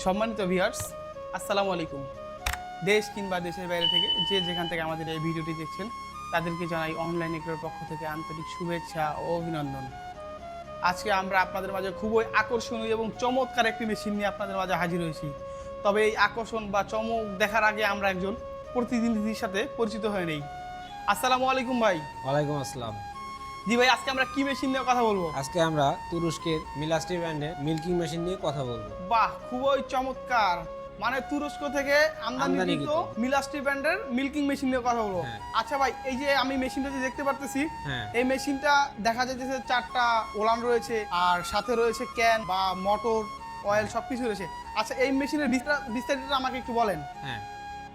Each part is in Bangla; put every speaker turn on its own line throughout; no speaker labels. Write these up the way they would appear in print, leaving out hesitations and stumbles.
সম্মানিত ভিউয়ার্স, আসসালামু আলাইকুম। দেশ কিংবা দেশের বাইরে থেকে যে যেখান থেকে আমাদের এই ভিডিওটি দেখছেন তাদেরকে জানাই অনলাইন এগ্রোর পক্ষ থেকে আন্তরিক শুভেচ্ছা ও অভিনন্দন। আজকে আমরা আপনাদের মাঝে খুবই আকর্ষণীয় এবং চমৎকার একটি মেশিন নিয়ে আপনাদের মাঝে হাজির হয়েছি। তবে এই আকর্ষণ বা চমক দেখার আগে আমরা একজন প্রতিনিধির সাথে পরিচিত হয়ে নেই। আসসালামু আলাইকুম ভাই।
ওয়ালাইকুম আসসালাম।
জি ভাই, আজকে আমরা কি মেশিন নিয়ে কথা বলবো?
আজকে আমরা তুরস্কের মিলাস্টি ব্র্যান্ডের মিল্কিং মেশিন নিয়ে কথা বলবো।
বাহ, খুবই চমৎকার। মানে তুরস্ক থেকে আমদানিকৃত মিলাস্টি ব্র্যান্ডের মিল্কিং মেশিন নিয়ে কথা বলবো।
হ্যাঁ।
আচ্ছা ভাই, এই যে আমি মেশিনটা যে দেখতে পারতেছি,
হ্যাঁ।
এই মেশিনটা দেখা যাচ্ছে চারটা ওলান রয়েছে আর সাথে রয়েছে ক্যান বা মোটর, অয়েল সবকিছু রয়েছে। আচ্ছা, এই মেশিনের বিস্তারিত আমাকে একটু বলেন।
হ্যাঁ,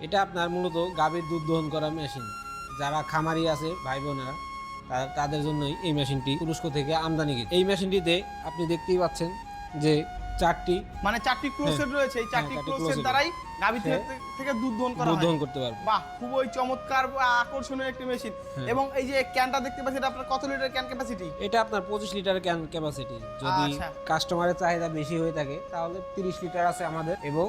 এটা আপনার মূলত গাভীর দুধ দহন করা মেশিন। যারা খামারি আছে ভাই বোনেরা, তাদের জন্যই এই মেশিনটি তুরস্ক থেকে আমদানিকৃত। এই মেশিনটিতে আপনি দেখতেই পাচ্ছেন যে চারটি
ক্লোজেট রয়েছে। এই চারটি ক্লোজেট দ্বারাই গাভী থেকে দুধ দহন
করতে পারবে।
বাহ, খুবই চমৎকার বা আকর্ষণীয় একটি মেশিন। এবং এই যে ক্যানটা দেখতে পাচ্ছি, এটা আপনার কত লিটার ক্যান ক্যাপাসিটি?
এটা আপনার 25 লিটার ক্যান ক্যাপাসিটি। যদি কাস্টমারের চাহিদা বেশি হয়ে থাকে তাহলে 30 লিটার আছে আমাদের, এবং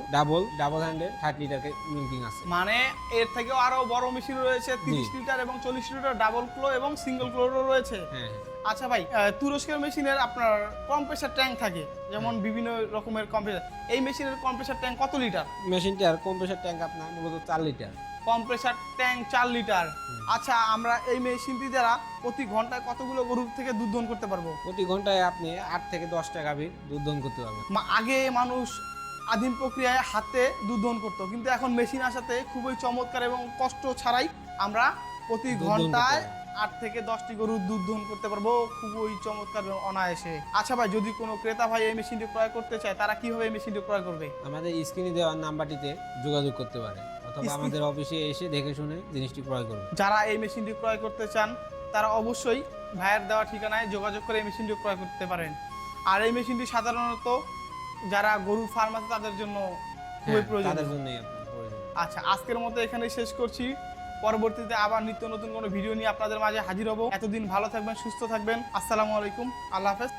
ডাবল হ্যান্ডের 30 লিটার মিল্কিং আছে।
মানে এর থেকেও আরো বড় মেশিন রয়েছে, 30 লিটার এবং 40 লিটার ডাবল ক্লো এবং সিঙ্গেল ক্লোরও রয়েছে।
হ্যাঁ।
আচ্ছা ভাই, তুরস্কের মেশিনের আপনার কম্প্রেসার ট্যাঙ্ক থাকে, যেমন বিভিন্ন রকমের কম্প্রেসার। এই মেশিনের কম্প্রেসার ট্যাঙ্ক কত লিটার?
মেশিনটার কম্প্রেসার ট্যাঙ্ক আপনার মূলত 4 লিটার।
Compressor tank 4 litre. আচ্ছা, আমরা এই মেশিনটি দ্বারা প্রতি ঘন্টায় কতগুলো গরুর থেকে দুধ দহন করতে পারবো?
প্রতি ঘন্টায় আপনি 8 থেকে 10টা গাভীর দুধ দহন করতে পারবেন।
আগে মানুষ আদিম প্রক্রিয়ায় হাতে দুধ দহন করতো, কিন্তু এখন মেশিন আসাতে খুবই চমৎকার এবং কষ্ট ছাড়াই আমরা প্রতি ঘন্টায় 8 থেকে 10টি গরুর দুধ দহন করতে পারবো, খুবই চমৎকার এবং অনায়াসে। আচ্ছা ভাই, যদি কোনো ক্রেতা ভাই এই মেশিনটি ক্রয় করতে চায়, তারা কিভাবে এই মেশিনটি ক্রয় করবে?
আমাদের স্ক্রিনে দেওয়া নাম্বারটিতে যোগাযোগ করতে পারে, অথবা আমাদের অফিসে এসে দেখে শুনে জিনিসটি ক্রয় করবে।
যারা এই মেশিনটি ক্রয় করতে চান তারা অবশ্যই ভাইয়ের দেওয়া ঠিকানায় যোগাযোগ করে এই মেশিনটি ক্রয় করতে পারেন। আর এই মেশিনটি সাধারণত যারা গরুর ফার্ম আছে তাদের জন্য খুবই প্রয়োজন। আচ্ছা, আজকের মতো এখানেই শেষ করছি। পরবর্তীতে আবার নিত্য নতুন কোনো ভিডিও নিয়ে আপনাদের মাঝে হাজির হব। এতদিন ভালো থাকবেন, সুস্থ থাকবেন। আসসালামু আলাইকুম, আল্লাহ হাফেজ।